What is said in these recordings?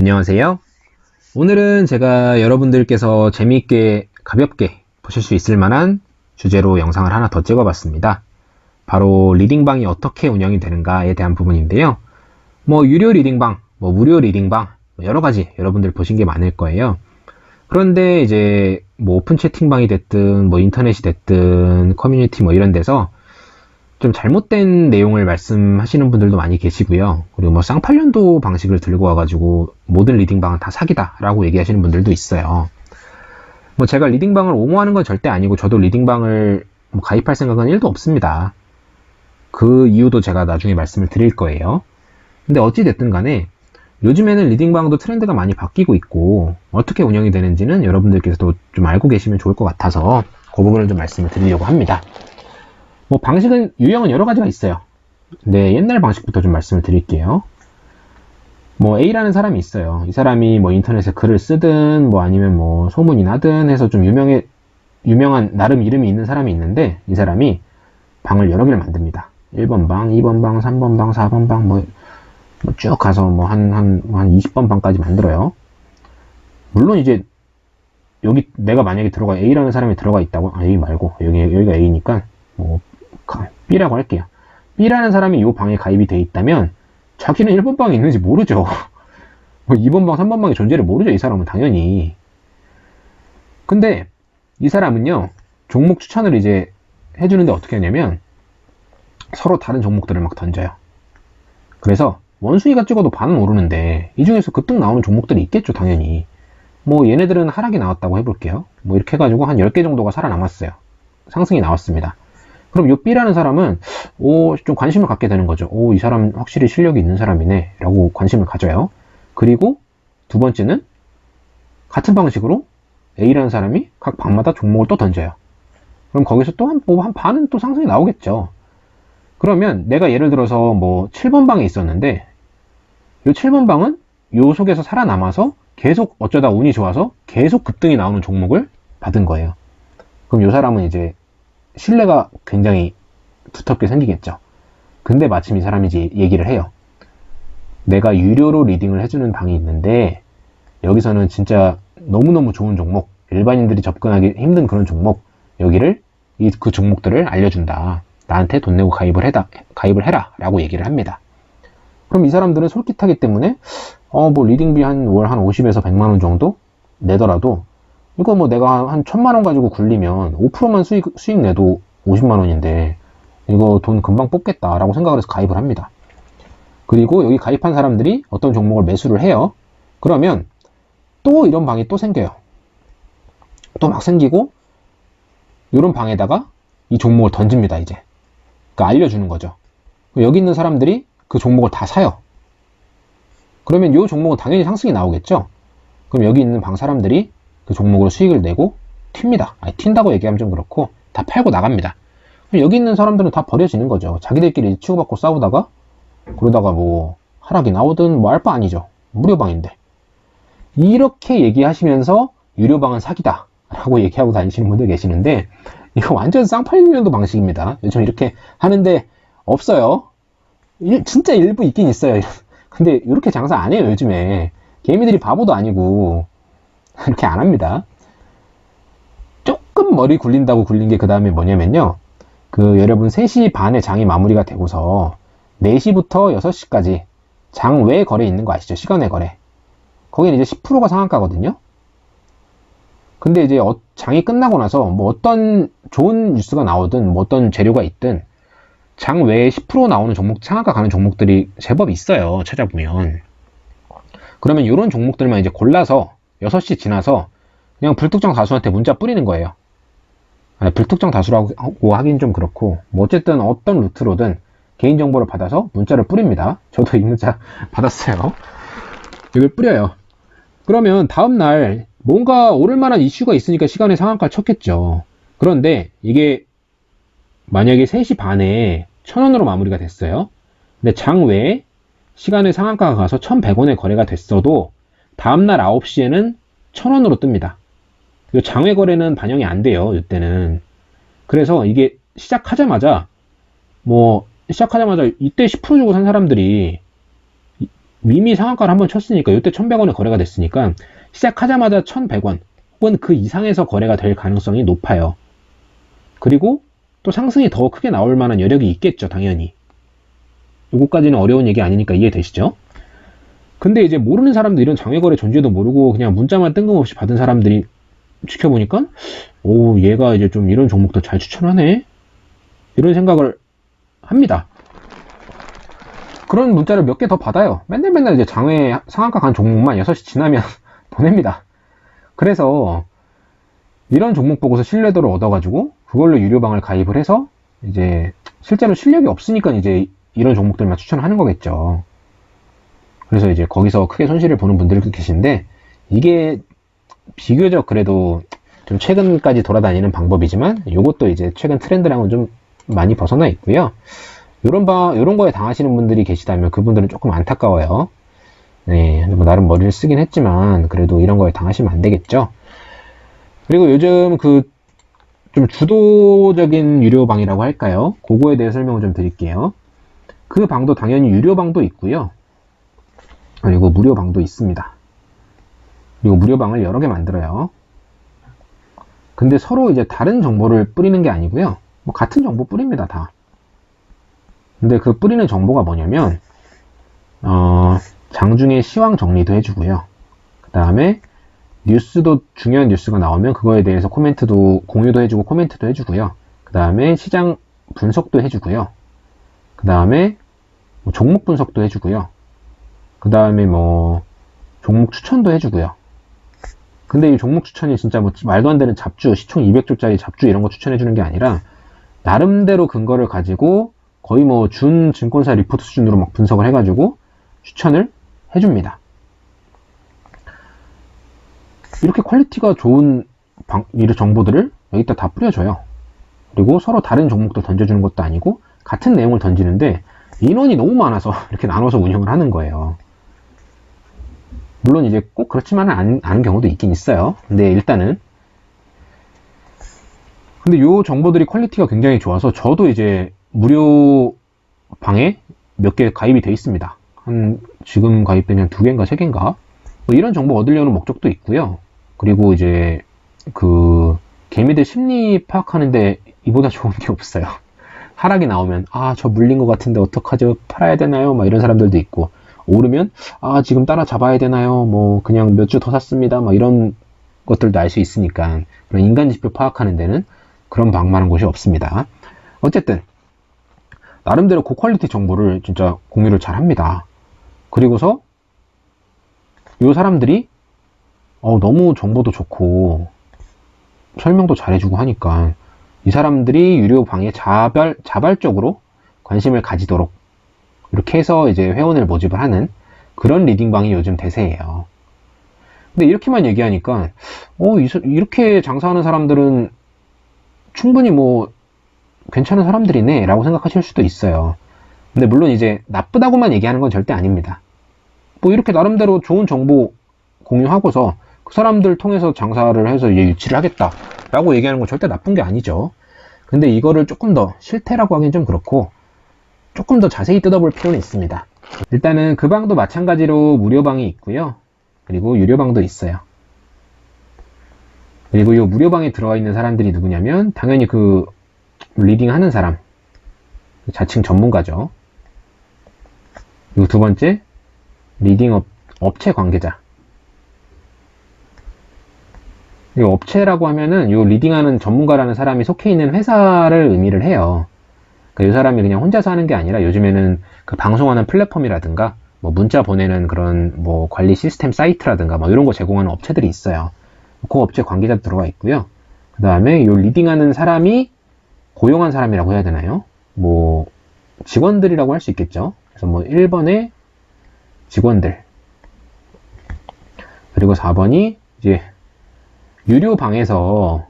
안녕하세요. 오늘은 제가 여러분들께서 재미있게 가볍게 보실 수 있을 만한 주제로 영상을 하나 더 찍어봤습니다. 바로 리딩방이 어떻게 운영이 되는가에 대한 부분인데요. 유료 리딩방, 무료 리딩방 여러 가지 여러분들 보신 게 많을 거예요. 그런데 이제 오픈 채팅방이 됐든 인터넷이 됐든 커뮤니티 이런 데서 좀 잘못된 내용을 말씀하시는 분들도 많이 계시고요. 그리고 쌍팔년도 방식을 들고 와가지고 모든 리딩방은 다 사기다 라고 얘기하시는 분들도 있어요. 제가 리딩방을 옹호하는 건 절대 아니고 저도 리딩방을 가입할 생각은 1도 없습니다. 그 이유도 제가 나중에 말씀을 드릴 거예요. 근데 어찌됐든 간에 요즘에는 리딩방도 트렌드가 많이 바뀌고 있고 어떻게 운영이 되는지는 여러분들께서도 좀 알고 계시면 좋을 것 같아서 그 부분을 좀 말씀을 드리려고 합니다. 방식은, 유형은 여러 가지가 있어요. 근데 옛날 방식부터 좀 말씀을 드릴게요. A라는 사람이 있어요. 이 사람이 인터넷에 글을 쓰든 아니면 소문이 나든 해서 좀 유명한 나름 이름이 있는 사람이 있는데, 이 사람이 방을 여러 개를 만듭니다. 1번 방, 2번 방, 3번 방, 4번 방 쭉 가서 한 20번 방까지 만들어요. 물론 이제 여기 내가 만약에 A라는 사람이 들어가 있다고, A 말고 여기가 A니까 B라고 할게요. B라는 사람이 이 방에 가입이 돼 있다면 자기는 1번 방에 있는지 모르죠. 2번 방, 3번 방의 존재를 모르죠. 이 사람은 당연히. 근데 이 사람은요, 종목 추천을 이제 해주는데 어떻게 하냐면 서로 다른 종목들을 막 던져요. 그래서 원숭이가 찍어도 반은 오르는데 이 중에서 급등 나오는 종목들이 있겠죠, 당연히. 얘네들은 하락이 나왔다고 해볼게요. 이렇게 해가지고 한 10개 정도가 살아남았어요. 상승이 나왔습니다. 그럼 이 B라는 사람은 좀 관심을 갖게 되는 거죠. 이 사람 확실히 실력이 있는 사람이네 라고 관심을 가져요. 그리고 두 번째는 같은 방식으로 A라는 사람이 각 방마다 종목을 또 던져요. 그럼 거기서 또 한 반은 또 상승이 나오겠죠. 그러면 내가 예를 들어서 7번 방에 있었는데 이 7번 방은 요 속에서 살아남아서 계속 어쩌다 운이 좋아서 계속 급등이 나오는 종목을 받은 거예요. 그럼 이 사람은 이제 신뢰가 굉장히 두텁게 생기겠죠. 근데 마침 이 사람이 이제 얘기를 해요. 내가 유료로 리딩을 해주는 방이 있는데 여기서는 진짜 너무너무 좋은 종목, 일반인들이 접근하기 힘든 그런 종목, 여기를 그 종목들을 알려준다. 나한테 돈 내고 가입을 해라 라고 얘기를 합니다. 그럼 이 사람들은 솔깃하기 때문에 리딩비 월 한 50에서 100만원 정도 내더라도 이거 내가 한 1000만원 가지고 굴리면 5%만 수익 내도 50만원인데 이거 돈 금방 뽑겠다 라고 생각을 해서 가입을 합니다. 그리고 여기 가입한 사람들이 어떤 종목을 매수를 해요. 그러면 또 이런 방이 또 생겨요. 또 막 생기고 이런 방에다가 이 종목을 던집니다. 이제 그러니까 알려주는 거죠. 여기 있는 사람들이 그 종목을 다 사요. 그러면 이 종목은 당연히 상승이 나오겠죠. 그럼 여기 있는 방 사람들이 그 종목으로 수익을 내고 튑니다. 튄다고 얘기하면 좀 그렇고 다 팔고 나갑니다. 그럼 여기 있는 사람들은 다 버려지는 거죠. 자기들끼리 치고받고 싸우다가 그러다가 하락이 나오든 알 바 아니죠. 무료방인데. 이렇게 얘기하시면서 유료방은 사기다 라고 얘기하고 다니시는 분들 계시는데 이거 완전 쌍팔년도 방식입니다. 요즘 이렇게 하는데 없어요. 진짜 일부 있긴 있어요. 근데 이렇게 장사 안 해요. 요즘에 개미들이 바보도 아니고 이렇게 안 합니다. 조금 머리 굴린다고 굴린 게 그 다음에 뭐냐면요, 여러분 3시 반에 장이 마무리가 되고서 4시부터 6시까지 장 외 거래 있는 거 아시죠? 시간외 거래. 거기는 이제 10%가 상한가거든요. 근데 이제 장이 끝나고 나서 어떤 좋은 뉴스가 나오든 어떤 재료가 있든 장 외에 10% 나오는 종목, 상한가 가는 종목들이 제법 있어요. 찾아보면. 그러면 이런 종목들만 이제 골라서 6시 지나서 그냥 불특정 다수한테 문자 뿌리는 거예요. 불특정 다수라고 하긴 좀 그렇고 어쨌든 어떤 루트로든 개인정보를 받아서 문자를 뿌립니다. 저도 이 문자 받았어요. 이걸 뿌려요. 그러면 다음날 뭔가 오를만한 이슈가 있으니까 시간에 상한가를 쳤겠죠. 그런데 이게 만약에 3시 반에 1000원으로 마무리가 됐어요. 근데 장 외에 시간에 상한가가 가서 1100원에 거래가 됐어도 다음날 9시에는 1000원으로 뜹니다. 장외 거래는 반영이 안 돼요. 이때는. 그래서 이게 시작하자마자 이때 10% 주고 산 사람들이 이미 상한가를 한번 쳤으니까 이때 1100원에 거래가 됐으니까 시작하자마자 1100원 혹은 그 이상에서 거래가 될 가능성이 높아요. 그리고 또 상승이 더 크게 나올 만한 여력이 있겠죠, 당연히. 요거까지는 어려운 얘기 아니니까 이해되시죠? 근데 이제 모르는 사람들, 이런 장외거래 존재도 모르고 그냥 문자만 뜬금없이 받은 사람들이 지켜보니까 오, 얘가 이제 좀 이런 종목도 잘 추천하네, 이런 생각을 합니다. 그런 문자를 몇 개 더 받아요. 맨날 이제 장외 상한가 간 종목만 6시 지나면 보냅니다. 그래서 이런 종목 보고서 신뢰도를 얻어가지고 그걸로 유료방을 가입을 해서 이제 실제로 실력이 없으니까 이제 이런 종목들만 추천하는 거겠죠. 그래서 이제 거기서 크게 손실을 보는 분들도 계신데, 이게 비교적 그래도 좀 최근까지 돌아다니는 방법이지만 이것도 이제 최근 트렌드랑은 좀 많이 벗어나 있고요. 요런 거에 당하시는 분들이 계시다면 그분들은 조금 안타까워요. 네, 뭐 나름 머리를 쓰긴 했지만 그래도 이런 거에 당하시면 안 되겠죠. 그리고 요즘 그 좀 주도적인 유료방이라고 할까요? 그거에 대해 설명을 좀 드릴게요. 그 방도 당연히 유료방도 있고요. 그리고 무료방도 있습니다. 그리고 무료방을 여러 개 만들어요. 근데 서로 이제 다른 정보를 뿌리는 게 아니고요. 뭐 같은 정보 뿌립니다, 다. 근데 그 뿌리는 정보가 뭐냐면, 장중에 시황 정리도 해주고요. 그 다음에 뉴스도, 중요한 뉴스가 나오면 그거에 대해서 코멘트도, 공유도 해주고 코멘트도 해주고요. 그 다음에 시장 분석도 해주고요. 그 다음에 뭐 종목 분석도 해주고요. 그 다음에 뭐 종목 추천도 해주고요. 근데 이 종목 추천이 진짜 뭐 말도 안 되는 잡주, 시총 200조짜리 잡주 이런 거 추천해주는 게 아니라 나름대로 근거를 가지고 거의 뭐 준 증권사 리포트 수준으로 막 분석을 해가지고 추천을 해줍니다. 이렇게 퀄리티가 좋은 이런 정보들을 여기다 다 뿌려줘요. 그리고 서로 다른 종목도 던져주는 것도 아니고 같은 내용을 던지는데 인원이 너무 많아서 이렇게 나눠서 운영을 하는 거예요. 물론 이제 꼭 그렇지만은 않은 경우도 있긴 있어요. 근데 일단은 근데 요 정보들이 퀄리티가 굉장히 좋아서 저도 이제 무료 방에 몇 개 가입이 돼 있습니다. 지금 가입된 한 2개인가 3개인가 뭐 이런 정보 얻으려는 목적도 있고요. 그리고 이제 그 개미들 심리 파악하는데 이보다 좋은 게 없어요. 하락이 나오면 저 물린 것 같은데 어떡하죠? 팔아야 되나요? 막 이런 사람들도 있고, 오르면 지금 따라 잡아야 되나요? 뭐 그냥 몇 주 더 샀습니다. 막 이런 것들도 알 수 있으니까 그런 인간 지표 파악하는 데는 그런 방만한 곳이 없습니다. 어쨌든 나름대로 고퀄리티 정보를 진짜 공유를 잘 합니다. 그리고서 이 사람들이 너무 정보도 좋고 설명도 잘해주고 하니까 이 사람들이 유료 방에 자발적으로 관심을 가지도록 이렇게 해서 이제 회원을 모집을 하는 그런 리딩방이 요즘 대세예요. 근데 이렇게만 얘기하니까 이렇게 장사하는 사람들은 충분히 뭐 괜찮은 사람들이네 라고 생각하실 수도 있어요. 근데 물론 이제 나쁘다고만 얘기하는 건 절대 아닙니다. 뭐 이렇게 나름대로 좋은 정보 공유하고서 그 사람들 통해서 장사를 해서 유치를 하겠다 라고 얘기하는 건 절대 나쁜 게 아니죠. 근데 이거를 조금 더 실태라고 하긴 좀 그렇고 조금 더 자세히 뜯어볼 필요는 있습니다. 일단은 그 방도 마찬가지로 무료방이 있고요. 그리고 유료방도 있어요. 그리고 이 무료방에 들어와 있는 사람들이 누구냐면 당연히 그 리딩 하는 사람, 자칭 전문가죠. 그리고 두 번째, 리딩 업체 관계자. 이 업체라고 하면은 이 리딩하는 전문가라는 사람이 속해 있는 회사를 의미를 해요. 그러니까 이 사람이 그냥 혼자서 하는 게 아니라 요즘에는 그 방송하는 플랫폼이라든가 뭐 문자 보내는 그런 뭐 관리 시스템 사이트라든가 뭐 이런 거 제공하는 업체들이 있어요. 그 업체 관계자 들어와 있고요. 그 다음에 이 리딩하는 사람이 고용한 사람이라고 해야 되나요? 뭐 직원들이라고 할 수 있겠죠. 그래서 뭐 1번에 직원들, 그리고 4번이 이제 유료방에서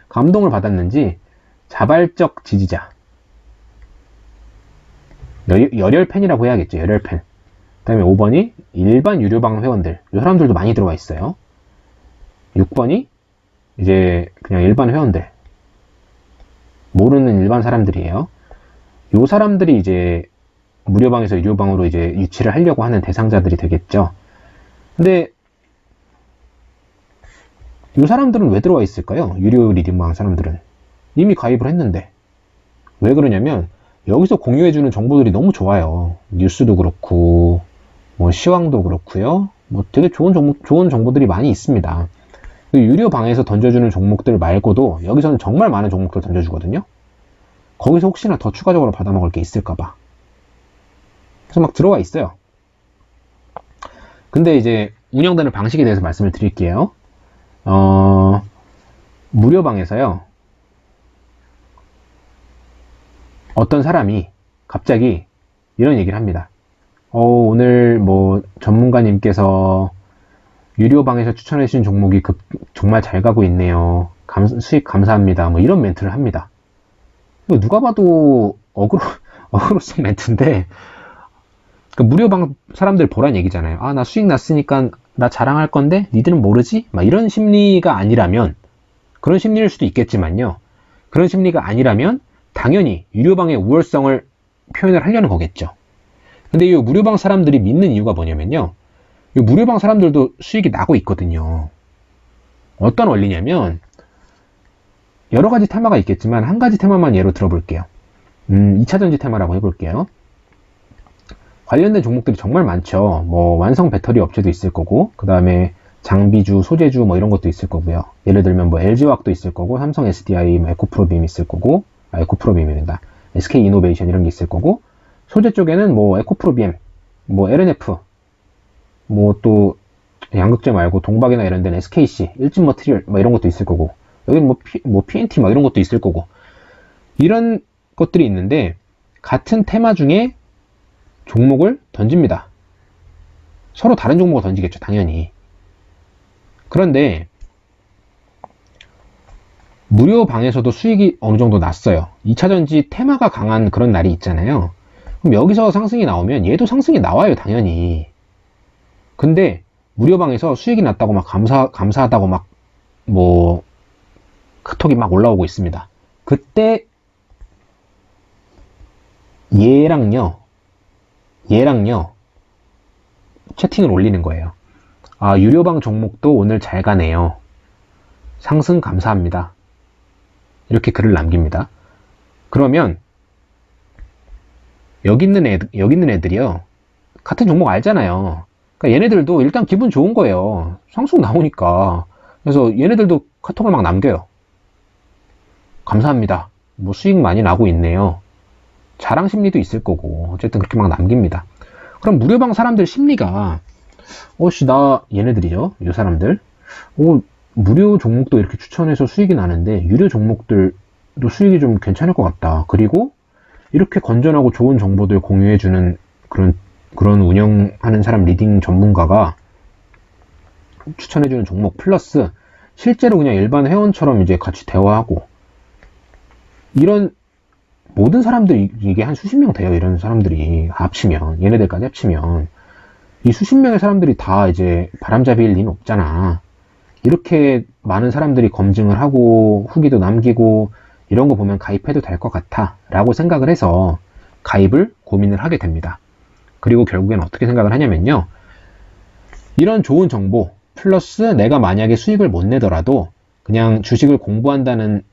감동을 받았는지 자발적 지지자, 열혈팬이라고 해야겠죠. 열혈팬. 그 다음에 5번이 일반 유료방 회원들, 이 사람들도 많이 들어와 있어요. 6번이 이제 그냥 일반 회원들, 모르는 일반 사람들이에요. 이 사람들이 이제 무료방에서 유료방으로 이제 유치를 하려고 하는 대상자들이 되겠죠. 근데 이 사람들은 왜 들어와 있을까요? 유료 리딩방 사람들은 이미 가입을 했는데. 왜 그러냐면 여기서 공유해주는 정보들이 너무 좋아요. 뉴스도 그렇고 뭐 시황도 그렇고요. 뭐 되게 좋은 정보들이 많이 있습니다. 유료 방에서 던져주는 종목들 말고도 여기서는 정말 많은 종목들 던져주거든요. 거기서 혹시나 더 추가적으로 받아먹을 게 있을까봐. 그래서 막 들어와 있어요. 근데 이제 운영되는 방식에 대해서 말씀을 드릴게요. 무료 방에서요. 어떤 사람이 갑자기 이런 얘기를 합니다. 오늘 뭐 전문가님께서 유료방에서 추천해 주신 종목이 정말 잘 가고 있네요. 수익 감사합니다. 뭐 이런 멘트를 합니다. 뭐 누가 봐도 어그로성 멘트인데, 그 무료방 사람들 보란 얘기잖아요. 나 수익 났으니까 나 자랑할 건데 니들은 모르지? 막 이런 심리가 아니라면, 그런 심리일 수도 있겠지만요. 그런 심리가 아니라면 당연히 유료방의 우월성을 표현을 하려는 거겠죠. 근데 이 무료방 사람들이 믿는 이유가 뭐냐면요. 이 무료방 사람들도 수익이 나고 있거든요. 어떤 원리냐면, 여러 가지 테마가 있겠지만 한 가지 테마만 예로 들어볼게요. 2차전지 테마라고 해볼게요. 관련된 종목들이 정말 많죠. 뭐 완성 배터리 업체도 있을 거고, 그 다음에 장비주, 소재주 뭐 이런 것도 있을 거고요. 예를 들면 뭐 LG화학도 있을 거고, 삼성 SDI, 뭐 에코프로빔 있을 거고, 에코프로빔이란다. SK이노베이션 이런 게 있을 거고, 소재 쪽에는 뭐 에코프로빔, 뭐 LNF, 뭐 또 양극재 말고 동박이나 이런 데는 SKC, 일진머티리얼 뭐 이런 것도 있을 거고, 여기는 뭐 PNT 막 이런 것도 있을 거고, 이런 것들이 있는데 같은 테마 중에 종목을 던집니다. 서로 다른 종목을 던지겠죠, 당연히. 그런데 무료 방에서도 수익이 어느 정도 났어요. 2차전지 테마가 강한 그런 날이 있잖아요. 그럼 여기서 상승이 나오면 얘도 상승이 나와요, 당연히. 근데 무료 방에서 수익이 났다고 막 감사하다고 막 뭐 카톡이 막 올라오고 있습니다. 그때 얘랑요 채팅을 올리는 거예요. 유료방 종목도 오늘 잘 가네요. 상승 감사합니다. 이렇게 글을 남깁니다. 그러면 여기 있는 애들이요, 같은 종목 알잖아요. 그러니까 얘네들도 일단 기분 좋은 거예요. 상승 나오니까. 그래서 얘네들도 카톡을 막 남겨요. 감사합니다. 뭐 수익 많이 나고 있네요. 자랑 심리도 있을 거고, 어쨌든 그렇게 막 남깁니다. 그럼 무료방 사람들 심리가, 얘네들이죠. 이 사람들. 무료 종목도 이렇게 추천해서 수익이 나는데, 유료 종목들도 수익이 좀 괜찮을 것 같다. 그리고, 이렇게 건전하고 좋은 정보들 공유해주는 그런 운영하는 사람, 리딩 전문가가 추천해주는 종목 플러스, 실제로 그냥 일반 회원처럼 이제 같이 대화하고, 이런 모든 사람들이, 이게 한 수십 명 돼요. 이런 사람들이 합치면, 얘네들까지 합치면 이 수십 명의 사람들이 다 이제 바람잡이일 리는 없잖아. 이렇게 많은 사람들이 검증을 하고 후기도 남기고 이런 거 보면 가입해도 될 것 같아 라고 생각을 해서 가입을 고민을 하게 됩니다. 그리고 결국엔 어떻게 생각을 하냐면요, 이런 좋은 정보 플러스 내가 만약에 수익을 못 내더라도 그냥 주식을 공부한다는,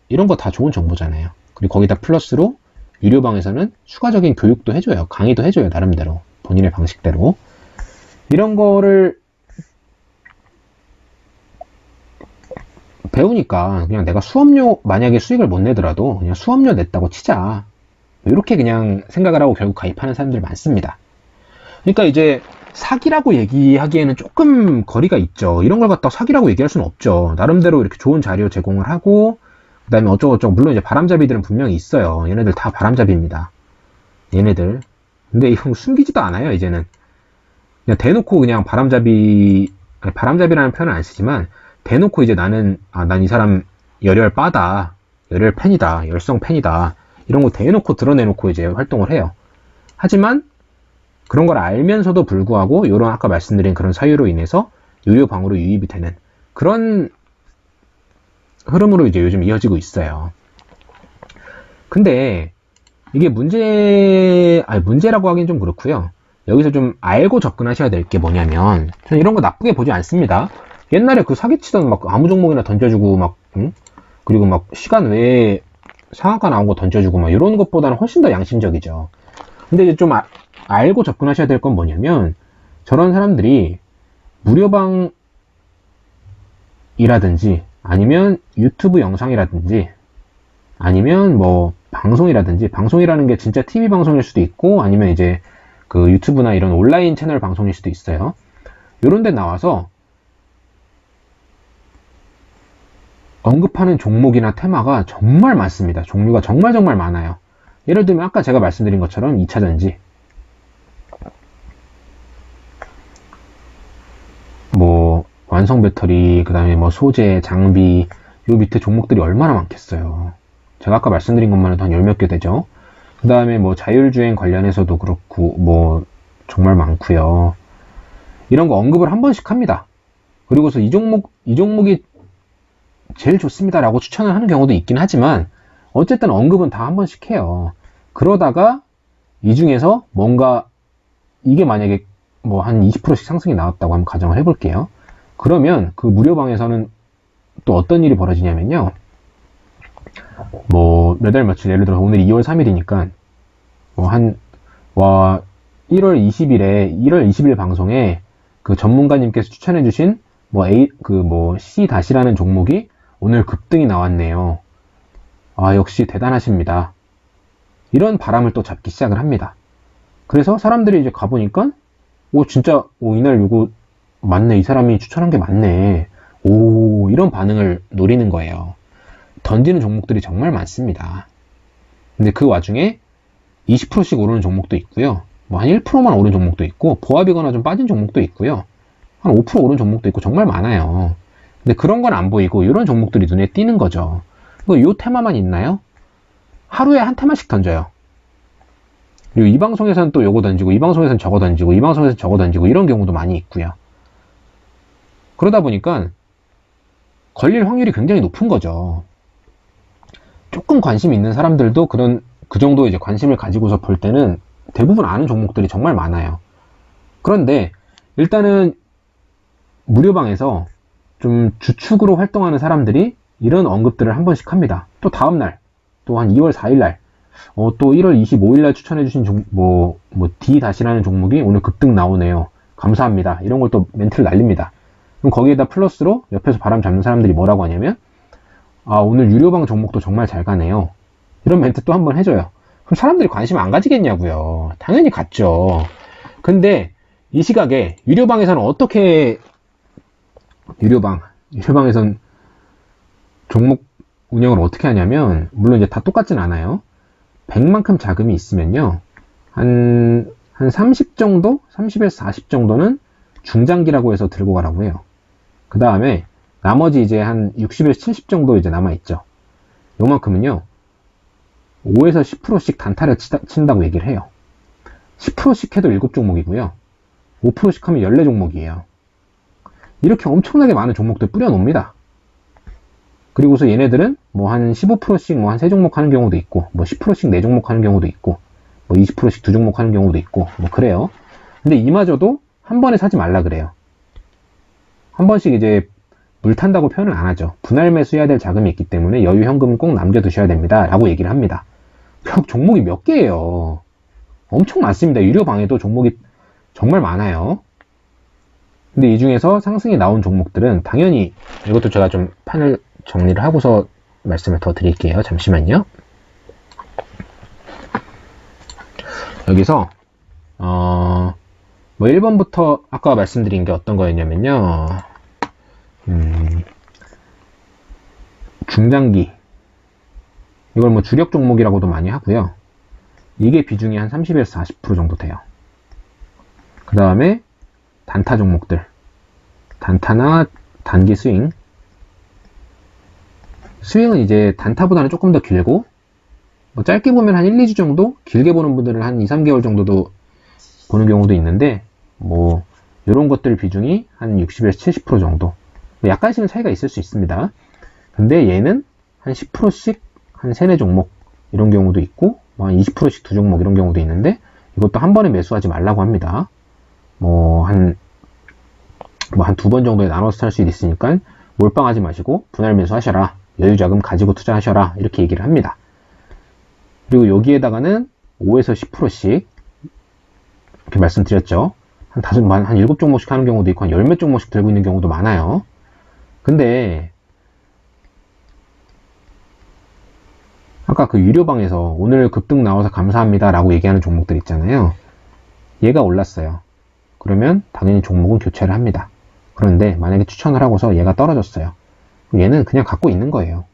이런 거 다 좋은 정보잖아요. 그리고 거기다 플러스로 유료방에서는 추가적인 교육도 해줘요. 강의도 해줘요. 나름대로. 본인의 방식대로. 이런 거를 배우니까 그냥 내가 수업료, 만약에 수익을 못 내더라도 그냥 수업료 냈다고 치자. 이렇게 그냥 생각을 하고 결국 가입하는 사람들 많습니다. 그러니까 이제 사기라고 얘기하기에는 조금 거리가 있죠. 이런 걸 갖다가 사기라고 얘기할 수는 없죠. 나름대로 이렇게 좋은 자료 제공을 하고, 그 다음에 어쩌고저쩌고, 물론 이제 바람잡이들은 분명히 있어요. 얘네들 다 바람잡이입니다. 얘네들. 근데 이건 숨기지도 않아요, 이제는. 그냥 대놓고 그냥 바람잡이라는 표현은 안 쓰지만, 대놓고 이제 난 이 사람 열혈 빠다, 열혈 팬이다, 열성 팬이다, 이런 거 대놓고 드러내놓고 이제 활동을 해요. 하지만, 그런 걸 알면서도 불구하고, 요런 아까 말씀드린 그런 사유로 인해서 유료방으로 유입이 되는 그런 흐름으로 이제 요즘 이어지고 있어요. 근데 이게 문제라고 하긴 좀 그렇고요. 여기서 좀 알고 접근하셔야 될 게 뭐냐면, 저는 이런 거 나쁘게 보지 않습니다. 옛날에 그 사기치던 막 아무 종목이나 던져주고 막, 응? 그리고 막 시간 외에 상한가 나온 거 던져주고 막 이런 것보다는 훨씬 더 양심적이죠. 근데 이제 좀 알고 접근하셔야 될 건 뭐냐면, 저런 사람들이 무료방이라든지 아니면 유튜브 영상이라든지 아니면 뭐 방송이라든지, 방송이라는 게 진짜 TV 방송일 수도 있고 아니면 이제 그 유튜브나 이런 온라인 채널 방송일 수도 있어요. 이런 데 나와서 언급하는 종목이나 테마가 정말 많습니다. 종류가 정말 정말 많아요. 예를 들면 아까 제가 말씀드린 것처럼 2차전지, 뭐 완성 배터리, 그 다음에 뭐 소재, 장비, 요 밑에 종목들이 얼마나 많겠어요. 제가 아까 말씀드린 것만 해도 한 열 몇 개 되죠. 그 다음에 뭐 자율주행 관련해서도 그렇고 뭐 정말 많고요. 이런 거 언급을 한 번씩 합니다. 그리고서 이 종목이 제일 좋습니다라고 추천을 하는 경우도 있긴 하지만 어쨌든 언급은 다 한 번씩 해요. 그러다가 이 중에서 뭔가 이게 만약에 뭐 한 20%씩 상승이 나왔다고 한번 가정을 해볼게요. 그러면 그 무료방에서는 또 어떤 일이 벌어지냐면요. 뭐 몇 달 며칠, 예를 들어 오늘 2월 3일이니까 뭐 1월 20일 방송에 그 전문가님께서 추천해주신 뭐 C-라는 종목이 오늘 급등이 나왔네요. 아, 역시 대단하십니다. 이런 바람을 또 잡기 시작을 합니다. 그래서 사람들이 이제 가보니까, 진짜, 이날 이거 맞네. 이 사람이 추천한 게 맞네. 이런 반응을 노리는 거예요. 던지는 종목들이 정말 많습니다. 근데 그 와중에 20%씩 오르는 종목도 있고요. 뭐 한 1%만 오른 종목도 있고, 보합이거나 좀 빠진 종목도 있고요. 한 5% 오른 종목도 있고 정말 많아요. 근데 그런 건 안 보이고 이런 종목들이 눈에 띄는 거죠. 요 테마만 있나요? 하루에 한 테마씩 던져요. 그리고 이 방송에서는 또 요거 던지고, 이 방송에서는 저거 던지고, 이 방송에서는 저거 던지고, 이런 경우도 많이 있고요. 그러다 보니까 걸릴 확률이 굉장히 높은 거죠. 조금 관심 있는 사람들도 그 정도 이제 관심을 가지고서 볼 때는 대부분 아는 종목들이 정말 많아요. 그런데 일단은 무료방에서 좀 주축으로 활동하는 사람들이 이런 언급들을 한 번씩 합니다. 또 다음날, 또 한 2월 4일날, 또 1월 25일날 추천해주신 D-라는 종목이 오늘 급등 나오네요. 감사합니다. 이런 걸 또 멘트를 날립니다. 그럼 거기에다 플러스로 옆에서 바람 잡는 사람들이 뭐라고 하냐면, 오늘 유료방 종목도 정말 잘 가네요. 이런 멘트 또 한 번 해줘요. 그럼 사람들이 관심 안 가지겠냐고요. 당연히 갖죠. 근데 이 시각에 유료방에서는 어떻게 유료방에서는 종목 운영을 어떻게 하냐면, 물론 이제 다 똑같진 않아요. 100만큼 자금이 있으면요, 한 30 정도? 30에서 40 정도는 중장기라고 해서 들고 가라고 해요. 그 다음에 나머지 이제 한 60에서 70 정도 이제 남아있죠. 요만큼은요, 5에서 10%씩 단타를 친다고 얘기를 해요. 10%씩 해도 7종목이고요. 5%씩 하면 14종목이에요. 이렇게 엄청나게 많은 종목들 뿌려놓습니다. 그리고서 얘네들은 뭐 한 15%씩 뭐 한 3종목 하는 경우도 있고, 뭐 10%씩 4종목 하는 경우도 있고, 뭐 20%씩 2종목 하는 경우도 있고, 뭐 그래요. 근데 이마저도 한 번에 사지 말라 그래요. 한 번씩 이제 물 탄다고 표현을 안 하죠. 분할 매수해야 될 자금이 있기 때문에 여유 현금은 꼭 남겨두셔야 됩니다. 라고 얘기를 합니다. 종목이 몇 개예요. 엄청 많습니다. 유료방에도 종목이 정말 많아요. 근데 이 중에서 상승이 나온 종목들은 당연히, 이것도 제가 좀 판을 정리를 하고서 말씀을 더 드릴게요. 잠시만요. 여기서 뭐 1번부터 아까 말씀드린 게 어떤 거였냐면요. 중장기, 이걸 뭐 주력 종목이라고도 많이 하고요. 이게 비중이 한 30에서 40% 정도 돼요. 그 다음에 단타 종목들, 단타나 단기 스윙은 이제 단타보다는 조금 더 길고, 뭐 짧게 보면 한 1, 2주 정도, 길게 보는 분들은 한 2, 3개월 정도도 보는 경우도 있는데, 뭐 이런 것들 비중이 한 60에서 70% 정도. 약간씩은 차이가 있을 수 있습니다. 근데 얘는 한 10%씩 한 3, 4종목 이런 경우도 있고, 뭐 한 20%씩 두 종목 이런 경우도 있는데 이것도 한 번에 매수하지 말라고 합니다. 한 두 번 정도에 나눠서 살 수 있으니까 몰빵하지 마시고 분할 매수하셔라. 여유자금 가지고 투자하셔라. 이렇게 얘기를 합니다. 그리고 여기에다가는 5에서 10%씩 이렇게 말씀드렸죠. 한 7종목씩 하는 경우도 있고 한 10몇 종목씩 들고 있는 경우도 많아요. 근데 아까 그 유료방에서 오늘 급등 나와서 감사합니다 라고 얘기하는 종목들 있잖아요. 얘가 올랐어요. 그러면 당연히 종목은 교체를 합니다. 그런데 만약에 추천을 하고서 얘가 떨어졌어요. 얘는 그냥 갖고 있는 거예요.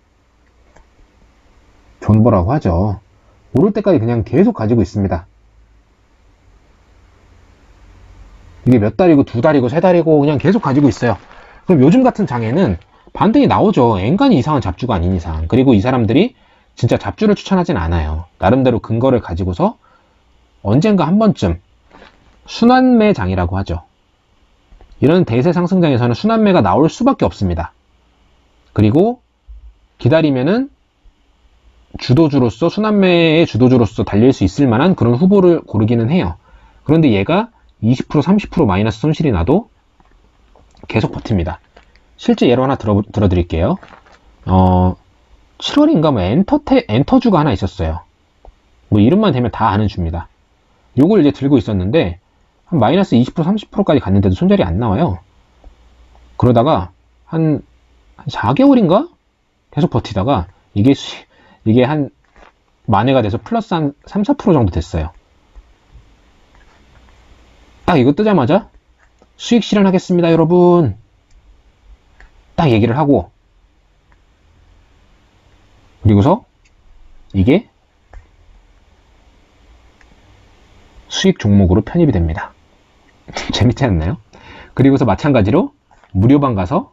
존버라고 하죠. 오를 때까지 그냥 계속 가지고 있습니다. 이게 몇 달이고 두 달이고 세 달이고 그냥 계속 가지고 있어요. 그럼 요즘 같은 장에는 반등이 나오죠. 엔간히 이상한 잡주가 아닌 이상. 그리고 이 사람들이 진짜 잡주를 추천하진 않아요. 나름대로 근거를 가지고서 언젠가 한 번쯤 순환매장이라고 하죠. 이런 대세 상승장에서는 순환매가 나올 수밖에 없습니다. 그리고 기다리면은 주도주로서 순환매의 주도주로서 달릴 수 있을 만한 그런 후보를 고르기는 해요. 그런데 얘가 20% 30% 마이너스 손실이 나도 계속 버팁니다. 실제 예로 하나 들어드릴게요. 7월인가 뭐 엔터주가 하나 있었어요. 뭐 이름만 대면 다 아는 주입니다. 요걸 이제 들고 있었는데 한 마이너스 20% 30%까지 갔는데도 손절이 안 나와요. 그러다가 한 4개월인가 계속 버티다가 이게 한 만회가 돼서 플러스 한 3, 4% 정도 됐어요. 딱 이거 뜨자마자 수익 실현하겠습니다 여러분 딱 얘기를 하고, 그리고서 이게 수익 종목으로 편입이 됩니다. 재밌지 않나요? 그리고서 마찬가지로 무료방 가서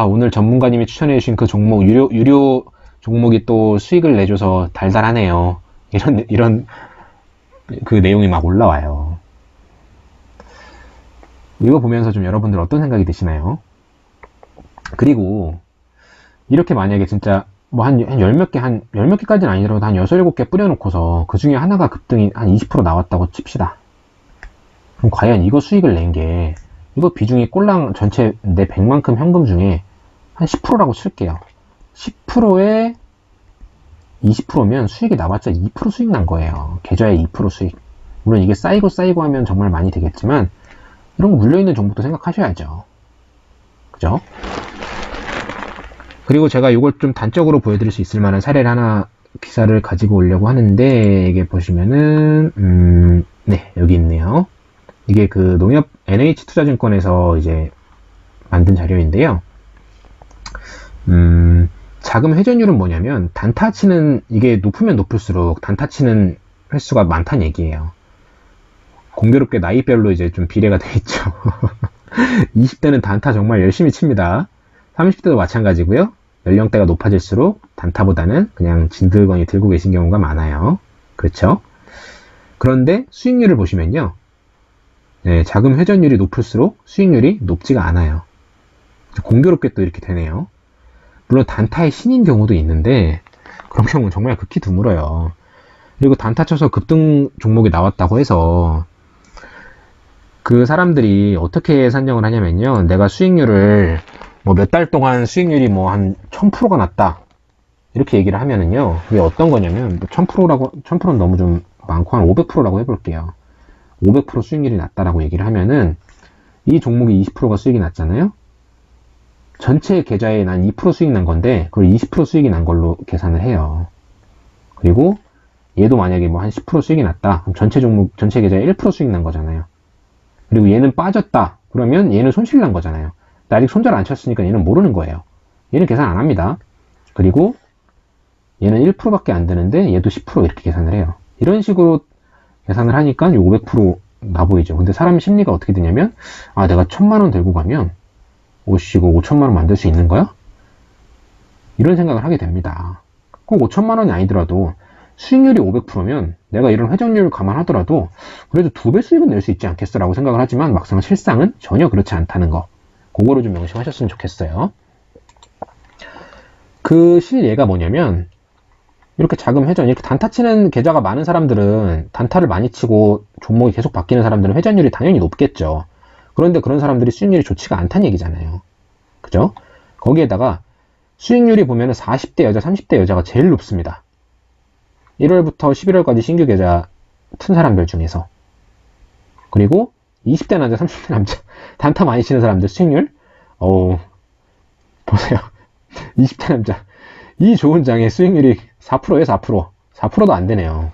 오늘 전문가님이 추천해 주신 그 종목 유료 종목이 또 수익을 내줘서 달달하네요. 이런 그 내용이 막 올라와요. 이거 보면서 좀 여러분들 어떤 생각이 드시나요? 그리고 이렇게 만약에 진짜 뭐 한 열 몇 개까지는 아니더라도 한 6, 7개 뿌려놓고서 그 중에 하나가 급등이 한 20% 나왔다고 칩시다. 그럼 과연 이거 수익을 낸 게 이거 비중이 꼴랑 전체 내 100만큼 현금 중에 한 10%라고 칠게요. 10%에 20%면 수익이 나봤자 2% 수익 난 거예요. 계좌에 2% 수익. 물론 이게 쌓이고 하면 정말 많이 되겠지만 이런 거 물려있는 종목도 생각하셔야죠. 그죠? 그리고 제가 이걸 좀 단적으로 보여드릴 수 있을 만한 사례를 하나 기사를 가지고 오려고 하는데, 이게 보시면은 네, 여기 있네요. 이게 그 농협 NH투자증권에서 이제 만든 자료인데요. 자금 회전율은 뭐냐면 단타 치는, 이게 높으면 높을수록 단타 치는 횟수가 많다는 얘기예요. 공교롭게 나이별로 이제 좀 비례가 돼 있죠. 20대는 단타 정말 열심히 칩니다. 30대도 마찬가지고요. 연령대가 높아질수록 단타보다는 그냥 진드건이 들고 계신 경우가 많아요. 그렇죠? 그런데 수익률을 보시면요. 네, 자금 회전율이 높을수록 수익률이 높지가 않아요. 공교롭게 또 이렇게 되네요. 물론 단타의 신인 경우도 있는데 그런 경우는 정말 극히 드물어요. 그리고 단타 쳐서 급등 종목이 나왔다고 해서 그 사람들이 어떻게 산정을 하냐면요. 내가 수익률을 뭐 몇 달 동안 수익률이 뭐 한 1000%가 났다. 이렇게 얘기를 하면은요. 이게 어떤 거냐면 1000%는 너무 좀 많고 한 500%라고 해볼게요. 500% 수익률이 났다라고 얘기를 하면은 이 종목이 20%가 수익이 났잖아요. 전체 계좌에 난 2% 수익 난 건데 그걸 20% 수익이 난 걸로 계산을 해요. 그리고 얘도 만약에 뭐 한 10% 수익이 났다. 그럼 전체 계좌에 1% 수익 난 거잖아요. 그리고 얘는 빠졌다. 그러면 얘는 손실 난 거잖아요. 근데 아직 손절 안 쳤으니까 얘는 모르는 거예요. 얘는 계산 안 합니다. 그리고 얘는 1%밖에 안 되는데 얘도 10% 이렇게 계산을 해요. 이런 식으로 계산을 하니까 500% 나보이죠. 근데 사람 심리가 어떻게 되냐면 내가 1000만원 들고 가면 오씨 이거 5천만원 만들 수 있는 거야? 이런 생각을 하게 됩니다. 꼭 5천만원이 아니더라도 수익률이 500%면 내가 이런 회전율 감안하더라도 그래도 2배 수익은 낼 수 있지 않겠어 라고 생각을 하지만 막상 실상은 전혀 그렇지 않다는 거, 그거를 좀 명심하셨으면 좋겠어요. 그 실예가 뭐냐면 이렇게 자금 회전, 이렇게 단타 치는 계좌가 많은 사람들은, 단타를 많이 치고 종목이 계속 바뀌는 사람들은 회전율이 당연히 높겠죠. 그런데 그런 사람들이 수익률이 좋지가 않다는 얘기잖아요. 그죠? 거기에다가 수익률이 보면은 40대 여자, 30대 여자가 제일 높습니다. 1월부터 11월까지 신규 계좌 튼 사람들 중에서. 그리고 20대 남자, 30대 남자, 단타 많이 치는 사람들 수익률? 보세요. 20대 남자. 이 좋은 장의 수익률이 4%에요, 4%. 4%도 안 되네요.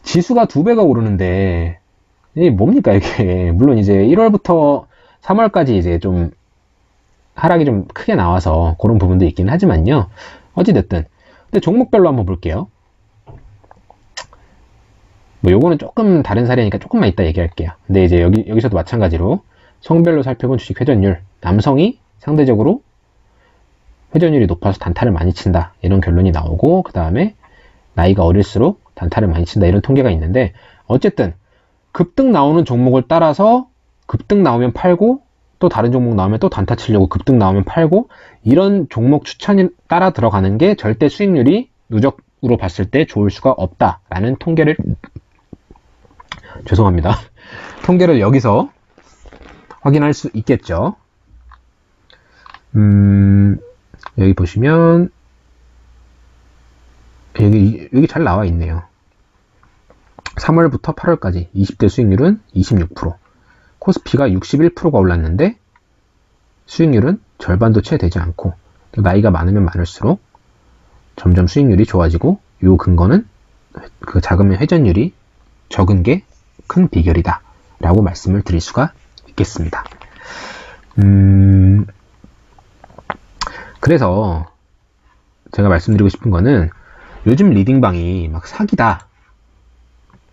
지수가 2배가 오르는데, 이게 뭡니까, 이게. 물론 이제 1월부터 3월까지 이제 좀 하락이 좀 크게 나와서 그런 부분도 있긴 하지만요. 어찌됐든. 근데 종목별로 한번 볼게요. 뭐 요거는 조금 다른 사례니까 조금만 이따 얘기할게요. 근데 이제 여기서도 마찬가지로 성별로 살펴본 주식 회전율. 남성이 상대적으로 회전율이 높아서 단타를 많이 친다. 이런 결론이 나오고, 그 다음에 나이가 어릴수록 단타를 많이 친다. 이런 통계가 있는데, 어쨌든 급등 나오는 종목을 따라서 급등 나오면 팔고, 또 다른 종목 나오면 또 단타 치려고 급등 나오면 팔고, 이런 종목 추천에 따라 들어가는 게 절대 수익률이 누적으로 봤을 때 좋을 수가 없다라는 통계를 죄송합니다. 통계를 여기서 확인할 수 있겠죠. 여기 보시면 여기 잘 나와 있네요. 3월부터 8월까지 20대 수익률은 26%, 코스피가 61%가 올랐는데 수익률은 절반도 채 되지 않고, 또 나이가 많으면 많을수록 점점 수익률이 좋아지고, 이 근거는 그 자금 회전율이 적은 게 큰 비결이다 라고 말씀을 드릴 수가 있겠습니다. 그래서 제가 말씀드리고 싶은 거는, 요즘 리딩방이 막 사기다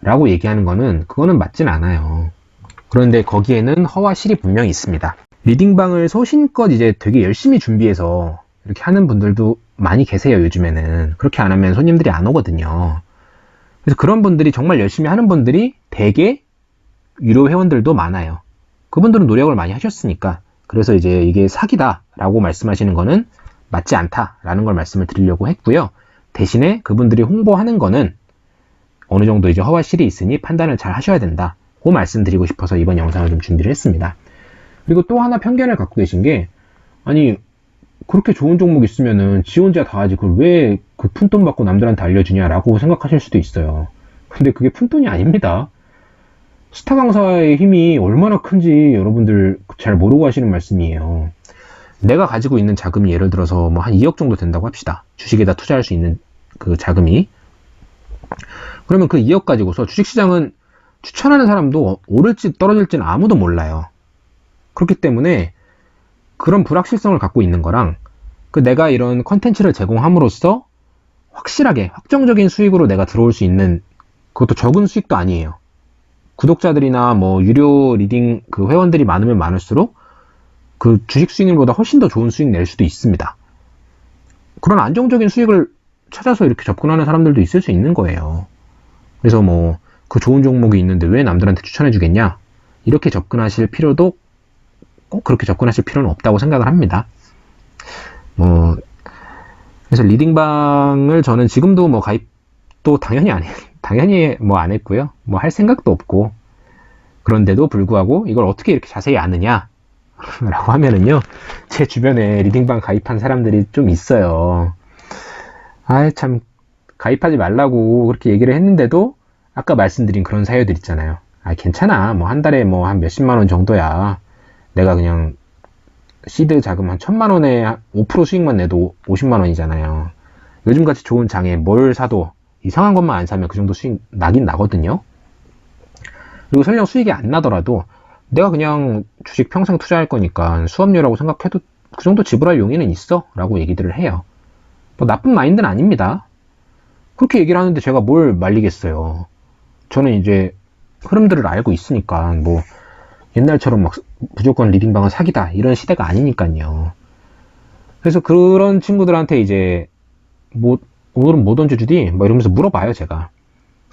라고 얘기하는 거는, 그거는 맞진 않아요. 그런데 거기에는 허와 실이 분명히 있습니다. 리딩방을 소신껏 이제 되게 열심히 준비해서 이렇게 하는 분들도 많이 계세요. 요즘에는 그렇게 안 하면 손님들이 안 오거든요. 그래서 그런 분들이, 정말 열심히 하는 분들이 대개 유료 회원들도 많아요. 그분들은 노력을 많이 하셨으니까. 그래서 이제 이게 사기다 라고 말씀하시는 거는 맞지 않다 라는 걸 말씀을 드리려고 했고요. 대신에 그분들이 홍보하는 거는 어느 정도 이제 허와 실이 있으니 판단을 잘 하셔야 된다, 그 말씀드리고 싶어서 이번 영상을 좀 준비를 했습니다. 그리고 또 하나 편견을 갖고 계신 게, 아니 그렇게 좋은 종목 있으면은 지 혼자 다 하지, 그걸 왜 그 푼돈 받고 남들한테 알려주냐 라고 생각하실 수도 있어요. 근데 그게 푼돈이 아닙니다. 스타 강사의 힘이 얼마나 큰지 여러분들 잘 모르고 하시는 말씀이에요. 내가 가지고 있는 자금이 예를 들어서 뭐 한 2억 정도 된다고 합시다. 주식에다 투자할 수 있는 그 자금이. 그러면 그 2억 가지고서 주식시장은 추천하는 사람도 오를지 떨어질지는 아무도 몰라요. 그렇기 때문에 그런 불확실성을 갖고 있는 거랑, 그 내가 이런 컨텐츠를 제공함으로써 확실하게 확정적인 수익으로 내가 들어올 수 있는, 그것도 적은 수익도 아니에요. 구독자들이나 뭐 유료 리딩 그 회원들이 많으면 많을수록 그 주식 수익률보다 훨씬 더 좋은 수익 낼 수도 있습니다. 그런 안정적인 수익을 찾아서 이렇게 접근하는 사람들도 있을 수 있는 거예요. 그래서 뭐 그 좋은 종목이 있는데 왜 남들한테 추천해 주겠냐, 이렇게 접근하실 필요도, 꼭 그렇게 접근하실 필요는 없다고 생각을 합니다. 그래서 리딩방을 저는 지금도 뭐 가입도 당연히 뭐 안 했고요. 뭐 할 생각도 없고, 그런데도 불구하고 이걸 어떻게 이렇게 자세히 아느냐 라고 하면은요, 제 주변에 리딩방 가입한 사람들이 좀 있어요. 참 가입하지 말라고 그렇게 얘기를 했는데도, 아까 말씀드린 그런 사유들 있잖아요. 괜찮아, 뭐 한 달에 뭐 한 몇십만 원 정도야, 내가 그냥 시드 자금 한 1,000만 원에 5% 수익만 내도 50만 원이잖아요. 요즘같이 좋은 장에 뭘 사도 이상한 것만 안 사면 그 정도 수익 나긴 나거든요. 그리고 설령 수익이 안 나더라도 내가 그냥 주식 평생 투자할 거니까 수업료라고 생각해도 그 정도 지불할 용의는 있어 라고 얘기들을 해요. 뭐 나쁜 마인드는 아닙니다. 그렇게 얘기를 하는데 제가 뭘 말리겠어요. 저는 이제 흐름들을 알고 있으니까, 뭐 옛날처럼 막 무조건 리딩방은 사기다 이런 시대가 아니니까요. 그래서 그런 친구들한테 이제 뭐 오늘은 뭐 던져주디? 뭐 이러면서 물어봐요, 제가.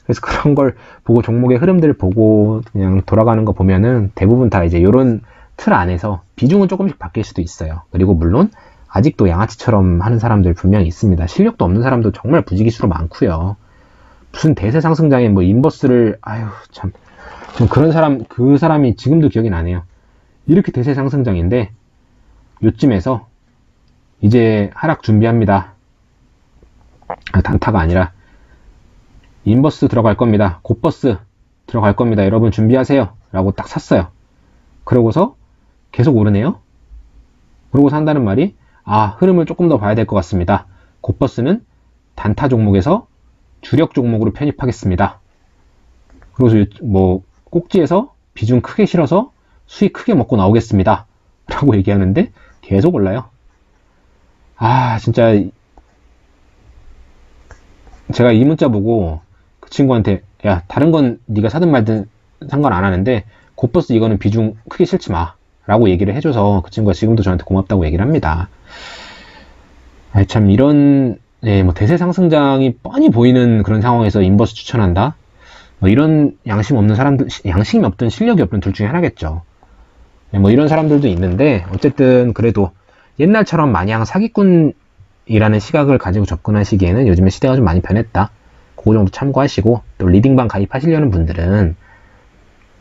그래서 그런 걸 보고, 종목의 흐름들을 보고 그냥 돌아가는 거 보면은 대부분 다 이제 요런 틀 안에서 비중은 조금씩 바뀔 수도 있어요. 그리고 물론 아직도 양아치처럼 하는 사람들 분명히 있습니다. 실력도 없는 사람도 정말 부지기수로 많고요. 무슨 대세 상승장에 뭐 인버스를, 아유, 참. 그런 사람, 그 사람이 지금도 기억이 나네요. 이렇게 대세 상승장인데, 요쯤에서 이제 하락 준비합니다. 단타가 아니라, 인버스 들어갈 겁니다. 곧버스 들어갈 겁니다. 여러분 준비하세요. 라고 딱 샀어요. 그러고서 계속 오르네요. 그러고서 한다는 말이, 흐름을 조금 더 봐야 될 것 같습니다. 곧버스는 단타 종목에서 주력 종목으로 편입하겠습니다. 그래서 뭐 꼭지에서 비중 크게 실어서 수익 크게 먹고 나오겠습니다. 라고 얘기하는데 계속 올라요. 진짜 제가 이 문자 보고 그 친구한테, 야, 다른 건 네가 사든 말든 상관 안 하는데 곧버스 이거는 비중 크게 실지 마 라고 얘기를 해줘서 그 친구가 지금도 저한테 고맙다고 얘기를 합니다. 참 이런 뭐 대세 상승장이 뻔히 보이는 그런 상황에서 인버스 추천한다? 뭐 이런 양심 없는 사람들, 양심이 없든 실력이 없든 둘 중에 하나겠죠. 뭐 이런 사람들도 있는데, 어쨌든 그래도 옛날처럼 마냥 사기꾼이라는 시각을 가지고 접근하시기에는 요즘에 시대가 좀 많이 변했다. 그거 정도 참고하시고, 또 리딩방 가입하시려는 분들은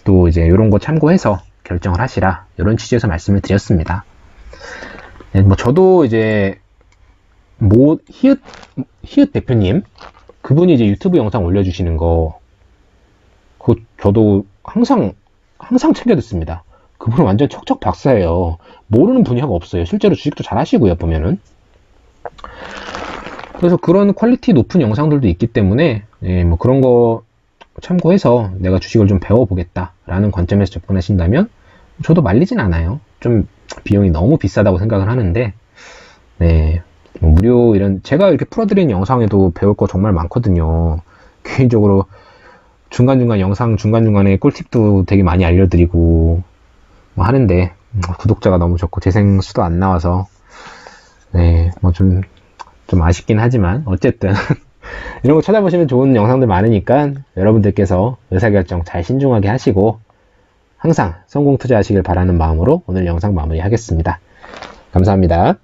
또 이제 이런 거 참고해서 결정을 하시라, 이런 취지에서 말씀을 드렸습니다. 뭐 저도 이제 히읗 대표님, 그분이 이제 유튜브 영상 올려주시는 거, 그거 저도 항상 챙겨 듣습니다. 그분은 완전 척척 박사예요. 모르는 분야가 없어요. 실제로 주식도 잘 하시고요, 보면은. 그래서 그런 퀄리티 높은 영상들도 있기 때문에, 뭐 그런 거 참고해서 내가 주식을 좀 배워보겠다 라는 관점에서 접근하신다면 저도 말리진 않아요. 좀 비용이 너무 비싸다고 생각을 하는데, 뭐 무료 제가 이렇게 풀어드리는 영상에도 배울 거 정말 많거든요. 개인적으로 중간중간 영상 중간중간에 꿀팁도 되게 많이 알려드리고 뭐 하는데, 구독자가 너무 적고 재생 수도 안 나와서 뭐 좀 아쉽긴 하지만, 어쨌든 이런 거 찾아보시면 좋은 영상들 많으니까 여러분들께서 의사결정 잘 신중하게 하시고 항상 성공 투자하시길 바라는 마음으로 오늘 영상 마무리하겠습니다. 감사합니다.